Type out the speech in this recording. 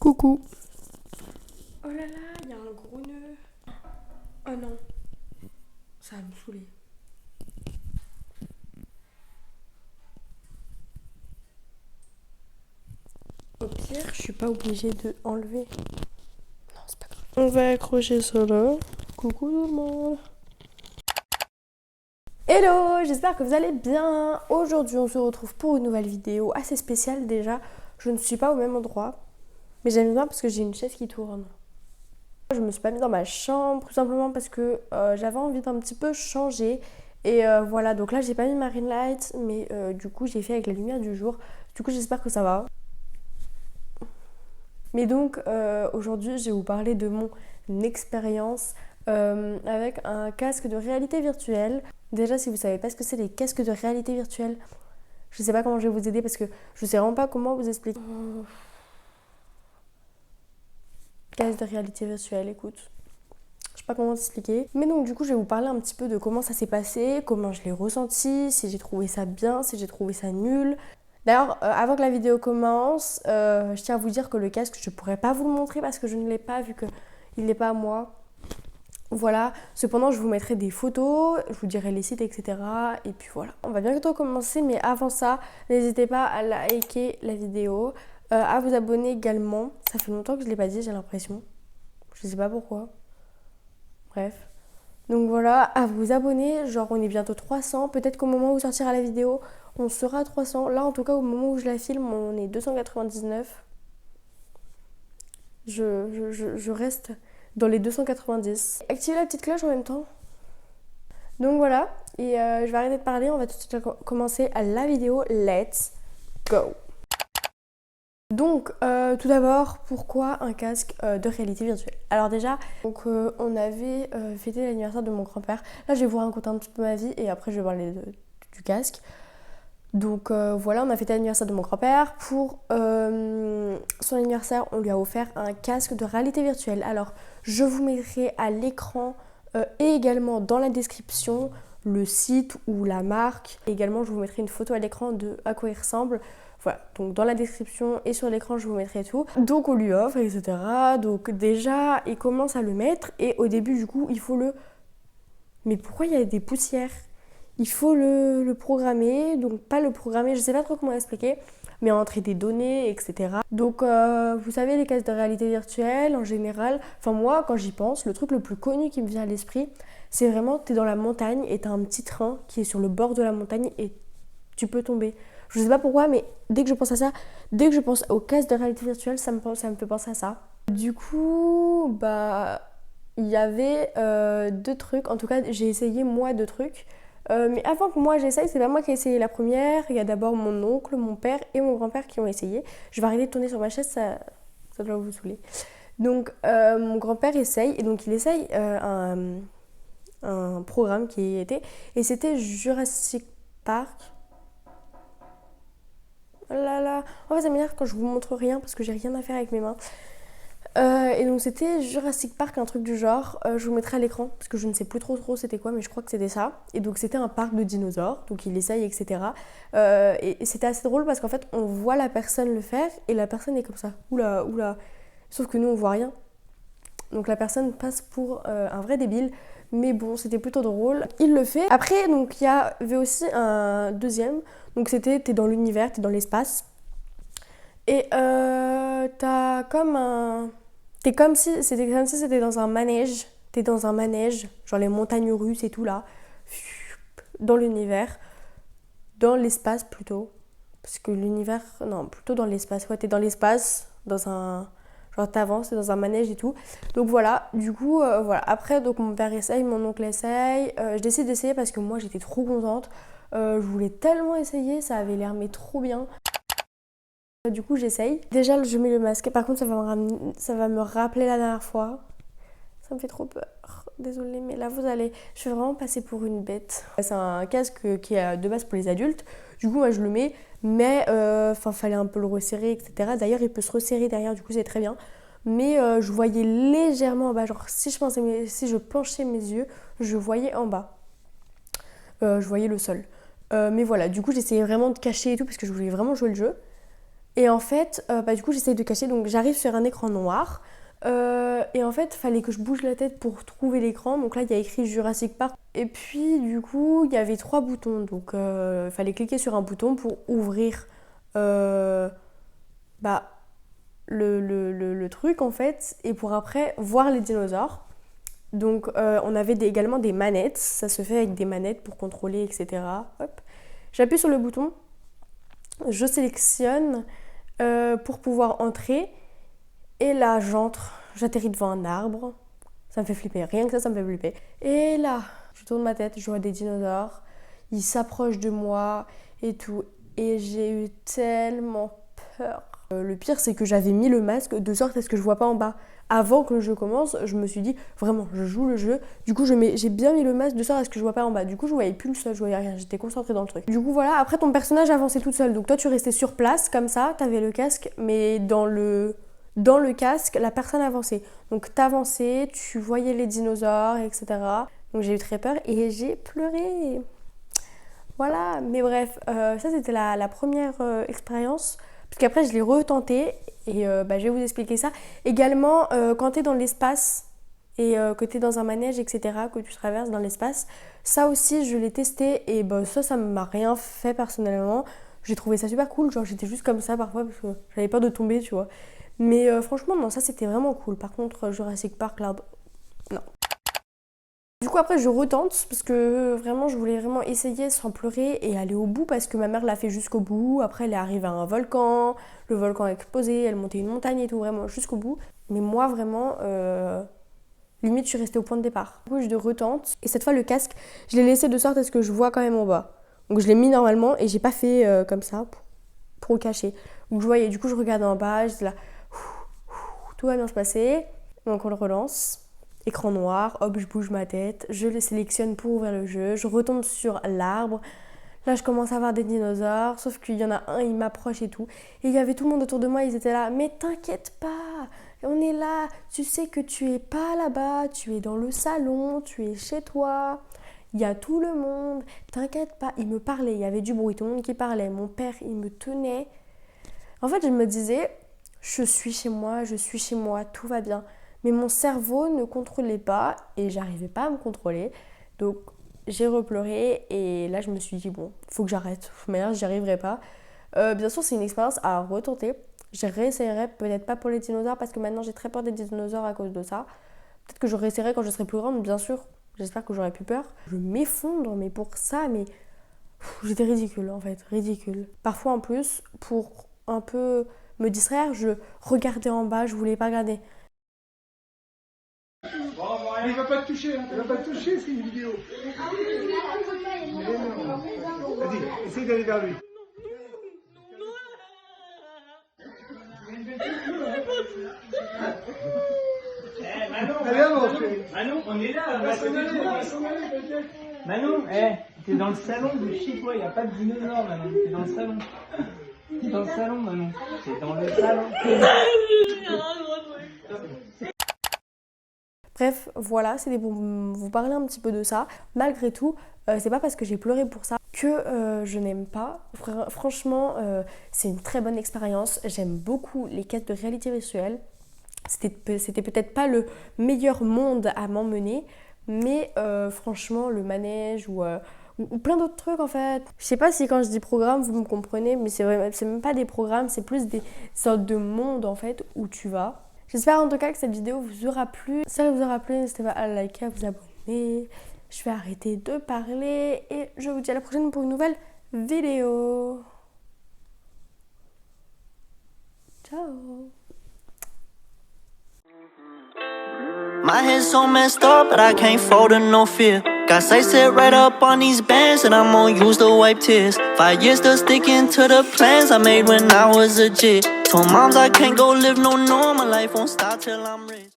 Coucou. Oh là là, il y a un gros nœud. Oh non, ça va me saouler. Au pire, je suis pas obligée de enlever. Non, c'est pas grave. On va accrocher ça là. Coucou tout le monde. Hello, j'espère que vous allez bien. Aujourd'hui, on se retrouve pour une nouvelle vidéo assez spéciale déjà. Je ne suis pas au même endroit, mais j'aime bien parce que j'ai une chaise qui tourne. Je me suis pas mise dans ma chambre tout simplement parce que j'avais envie d'un petit peu changer. Et voilà, donc là j'ai pas mis ma ring light, mais du coup j'ai fait avec la lumière du jour. Du coup j'espère que ça va. Mais donc aujourd'hui je vais vous parler de mon expérience avec un casque de réalité virtuelle. Déjà si vous savez pas ce que c'est les casques de réalité virtuelle, je sais pas comment je vais vous aider parce que je sais vraiment pas comment vous expliquer. Casque de réalité virtuelle, écoute. Je sais pas comment t'expliquer. Mais donc du coup je vais vous parler un petit peu de comment ça s'est passé, comment je l'ai ressenti, si j'ai trouvé ça bien, si j'ai trouvé ça nul. D'ailleurs, avant que la vidéo commence, je tiens à vous dire que le casque, je pourrais pas vous le montrer parce que je ne l'ai pas vu qu'il n'est pas à moi. Voilà, cependant je vous mettrai des photos, je vous dirai les sites, etc. Et puis voilà. On va bientôt commencer, mais avant ça, n'hésitez pas à liker la vidéo, à vous abonner également. Ça fait longtemps que je ne l'ai pas dit, j'ai l'impression. Je sais pas pourquoi. Bref. Donc voilà, à vous abonner, genre on est bientôt 300, peut-être qu'au moment où sortira la vidéo, on sera à 300. Là en tout cas au moment où je la filme, on est 299. Je reste dans les 290. Activez la petite cloche en même temps. Donc voilà, et je vais arrêter de parler, on va tout de suite commencer à la vidéo. Let's go! Donc, tout d'abord, pourquoi un casque de réalité virtuelle? Alors déjà, donc, on avait fêté l'anniversaire de mon grand-père. Là, je vais vous raconter un petit peu ma vie et après, je vais parler du casque. Donc voilà, on a fêté l'anniversaire de mon grand-père. Pour son anniversaire, on lui a offert un casque de réalité virtuelle. Alors, je vous mettrai à l'écran et également dans la description le site ou la marque. Également, je vous mettrai une photo à l'écran de à quoi il ressemble. Voilà, donc dans la description et sur l'écran, je vous mettrai tout. Donc on lui offre, etc. Donc déjà, il commence à le mettre et au début, du coup, il faut le... Mais pourquoi il y a des poussières? Il faut le programmer, donc pas le programmer, je sais pas trop comment expliquer, mais entrer des données, etc. Donc vous savez, les casques de réalité virtuelle, en général, enfin moi, quand j'y pense, le truc le plus connu qui me vient à l'esprit, c'est vraiment, t'es dans la montagne et t'as un petit train qui est sur le bord de la montagne et tu peux tomber. Je sais pas pourquoi, mais dès que je pense à ça, dès que je pense aux casques de réalité virtuelle, ça me fait penser à ça. Du coup, bah, il y avait deux trucs. En tout cas, j'ai essayé moi deux trucs. Mais avant que moi j'essaye, c'est pas moi qui ai essayé la première. Il y a d'abord mon oncle, mon père et mon grand-père qui ont essayé. Je vais arrêter de tourner sur ma chaise, ça doit vous saouler. Donc, mon grand-père essaye, et donc il essaye un programme qui était, et c'était Jurassic Park. Oh là là, en fait ça m'énerve quand je vous montre rien parce que j'ai rien à faire avec mes mains. Et donc c'était Jurassic Park, un truc du genre. Je vous mettrai à l'écran parce que je ne sais plus trop c'était quoi, mais je crois que c'était ça. Et donc c'était un parc de dinosaures, donc il essaye, etc. Et c'était assez drôle parce qu'en fait on voit la personne le faire et la personne est comme ça. Oula, oula. Sauf que nous on voit rien. Donc la personne passe pour un vrai débile. Mais bon, c'était plutôt drôle. Il le fait. Après, donc il y avait aussi un deuxième. Donc c'était t'es dans l'univers, t'es dans l'espace. Et t'as comme un... C'était comme si c'était dans un manège. T'es dans un manège, genre les montagnes russes et tout là. Dans l'univers. Dans l'espace plutôt. Parce que l'univers... Non, plutôt dans l'espace. Ouais, t'es dans l'espace, dans un... Genre t'avances, t'es dans un manège et tout. Donc voilà, du coup, voilà. Après, donc mon père essaye, mon oncle essaye. Je décide d'essayer parce que moi j'étais trop contente. Je voulais tellement essayer, ça avait l'air mais trop bien. Du coup, j'essaye. Déjà, je mets le masque. Par contre, ça va me rappeler la dernière fois. Ça me fait trop peur. Désolée, mais là, je vais vraiment passer pour une bête. C'est un casque qui est de base pour les adultes. Du coup, moi, je le mets. Mais, fallait un peu le resserrer, etc. D'ailleurs, il peut se resserrer derrière. Du coup, c'est très bien. Mais je voyais légèrement en bas. Genre, si je penchais mes yeux, je voyais en bas. Je voyais le sol. Mais voilà, du coup, j'essayais vraiment de cacher et tout parce que je voulais vraiment jouer le jeu. Et en fait, du coup, j'essaye de cacher. Donc, j'arrive sur un écran noir. Et en fait, il fallait que je bouge la tête pour trouver l'écran. Donc là, il y a écrit Jurassic Park. Et puis, du coup, il y avait 3 boutons. Donc, il fallait cliquer sur un bouton pour ouvrir bah, le truc, en fait. Et pour après voir les dinosaures. Donc, on avait également des manettes. Ça se fait avec des manettes pour contrôler, etc. Hop. J'appuie sur le bouton. Je sélectionne pour pouvoir entrer. Et là, j'atterris devant un arbre. Ça me fait flipper. Rien que ça me fait flipper. Et là, je tourne ma tête, je vois des dinosaures. Ils s'approchent de moi et tout. Et j'ai eu tellement peur. Le pire, c'est que j'avais mis le masque de sorte à ce que je vois pas en bas. Avant que le jeu commence, je me suis dit, vraiment, je joue le jeu. Du coup, j'ai bien mis le masque de sorte à ce que je vois pas en bas. Du coup, je voyais plus le sol, je voyais rien. J'étais concentrée dans le truc. Du coup, voilà. Après, ton personnage avançait toute seule. Donc toi, tu restais sur place, comme ça. T'avais le casque, mais dans le casque, la personne avançait. Donc t'avançais, tu voyais les dinosaures, etc. Donc j'ai eu très peur et j'ai pleuré. Voilà, mais bref, ça c'était la première expérience. Parce qu'après je l'ai retenté et je vais vous expliquer ça. Également, quand t'es dans l'espace et que t'es dans un manège, etc., que tu traverses dans l'espace, ça aussi je l'ai testé et ça m'a rien fait personnellement. J'ai trouvé ça super cool, genre j'étais juste comme ça parfois parce que j'avais peur de tomber, tu vois. Mais franchement, non, ça c'était vraiment cool. Par contre, Jurassic Park, là, non. Du coup, après, je retente parce que vraiment, je voulais vraiment essayer sans pleurer et aller au bout parce que ma mère l'a fait jusqu'au bout. Après, elle est arrivée à un volcan, le volcan a explosé, elle montait une montagne et tout, vraiment jusqu'au bout. Mais moi, vraiment, limite, je suis restée au point de départ. Du coup, je retente et cette fois, le casque, je l'ai laissé de sorte à ce que je vois quand même en bas. Donc, je l'ai mis normalement et j'ai pas fait comme ça pour cacher. Donc, je voyais, du coup, je regardais en bas, j'étais là. Tout va bien se passer. Donc on le relance. Écran noir, hop, je bouge ma tête. Je le sélectionne pour ouvrir le jeu. Je retombe sur l'arbre. Là, je commence à voir des dinosaures. Sauf qu'il y en a un, il m'approche et tout. Et il y avait tout le monde autour de moi. Ils étaient là. Mais t'inquiète pas. On est là. Tu sais que tu es pas là-bas. Tu es dans le salon. Tu es chez toi. Il y a tout le monde. T'inquiète pas. Ils me parlaient. Il y avait du bruit. Tout le monde qui parlait. Mon père, il me tenait. En fait, je me disais... Je suis chez moi, tout va bien. Mais mon cerveau ne contrôlait pas et j'arrivais pas à me contrôler. Donc j'ai repleuré et là je me suis dit bon, faut que j'arrête. Mais j'y arriverai pas. Bien sûr, c'est une expérience à retenter. Je réessayerai peut-être pas pour les dinosaures parce que maintenant j'ai très peur des dinosaures à cause de ça. Peut-être que je réessayerai quand je serai plus grande, bien sûr. J'espère que j'aurai plus peur. Je m'effondre, mais pour ça, j'étais ridicule en fait, ridicule. Parfois en plus, pour un peu me distraire, je regardais en bas, je voulais pas regarder. Il va pas te toucher, hein. Il va pas te toucher, c'est une vidéo. Vas-y, essaye d'aller vers lui. Manon, on est là, on va s'en aller. Manon, t'es dans le salon de chez toi, il n'y a pas de dinosaure, Manon, t'es dans le salon. T'es dans le salon, Manon. T'es dans le salon. Bref, voilà, c'était pour vous parler un petit peu de ça. Malgré tout, c'est pas parce que j'ai pleuré pour ça que je n'aime pas. Franchement, c'est une très bonne expérience. J'aime beaucoup les quêtes de réalité virtuelle. C'était peut-être pas le meilleur monde à m'emmener, mais franchement, le manège ou plein d'autres trucs en fait. Je sais pas si quand je dis programme, vous me comprenez, mais c'est même pas des programmes, c'est plus des sortes de mondes en fait où tu vas. J'espère en tout cas que cette vidéo vous aura plu. Si elle vous aura plu, n'hésitez pas à liker, à vous abonner. Je vais arrêter de parler et je vous dis à la prochaine pour une nouvelle vidéo. Ciao. My head's so messed up, but I can't fold to no fear. Got sights set right up on these bands, and I'm gonna use to wipe tears. 5 years still sticking to the plans I made when I was a kid. Told moms I can't go live no normal life, won't stop till I'm rich.